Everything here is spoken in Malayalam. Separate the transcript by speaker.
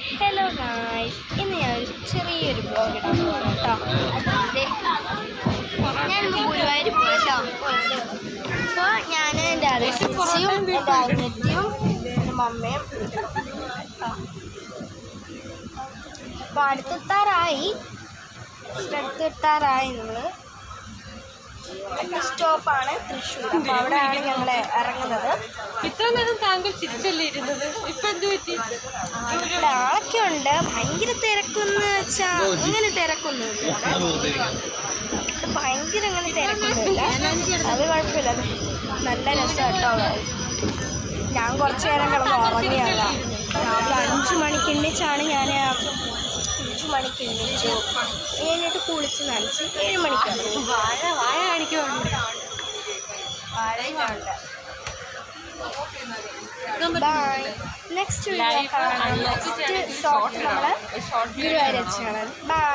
Speaker 1: ഹലോ ഗായ്സ്, ഇന്ന് ഞാനൊരു ചെറിയൊരു ബ്ലോഗ് ഇടാൻ പോകണം കേട്ടോ. ഞാനിന്ന് ഗുരുവായൂർ പോയി കേട്ടോ. അപ്പോൾ ഞാൻ എൻ്റെ അച്ഛനും എൻ്റെ അനിയത്തിയും എൻ്റെ മമ്മയും അപ്പോൾ അടുത്തെത്താറായി നമ്മൾ. അടുത്ത സ്റ്റോപ്പാണ് തൃശ്ശൂർ. അപ്പോൾ അവിടെയാണ് ഞങ്ങൾ ഇറങ്ങുന്നത്.
Speaker 2: ഇത്ര നേരം താങ്കൾ ചിരിച്ചല്ലേ ഇരുന്നത്, ഇപ്പൊ എന്ത് പറ്റി?
Speaker 1: ഇവിടെ ആളൊക്കെ ഉണ്ട്. ഭയങ്കര തിരക്കെന്ന് വെച്ചാൽ അങ്ങനെ തിരക്കൊന്നുമില്ല, ഭയങ്കര അങ്ങനെ തിരക്കൊന്നുമില്ല. അത് കുഴപ്പമില്ല, അത് നല്ല രസം കേട്ടോ. ഞാൻ കുറച്ച് നേരം കിടന്ന് ഉറങ്ങിയല്ല. രാവിലെ 5 മണിക്ക് എണ്ണിച്ചാണ് ഞാൻ 5 മണിക്ക് എണ്ണിച്ചു. കഴിഞ്ഞിട്ട് കുളിച്ച് നനച്ച് 7 മണിക്കാണ്.
Speaker 2: വാഴ കാണിക്കുന്നുണ്ട്.
Speaker 1: ബൈ. നെക്സ്റ്റ് വീഡിയോ കാണാം. നെക്സ്റ്റ് ഷോർട്ട് നമ്മൾ ഗുരുവായൂർ വെച്ചാണ്. ബൈ.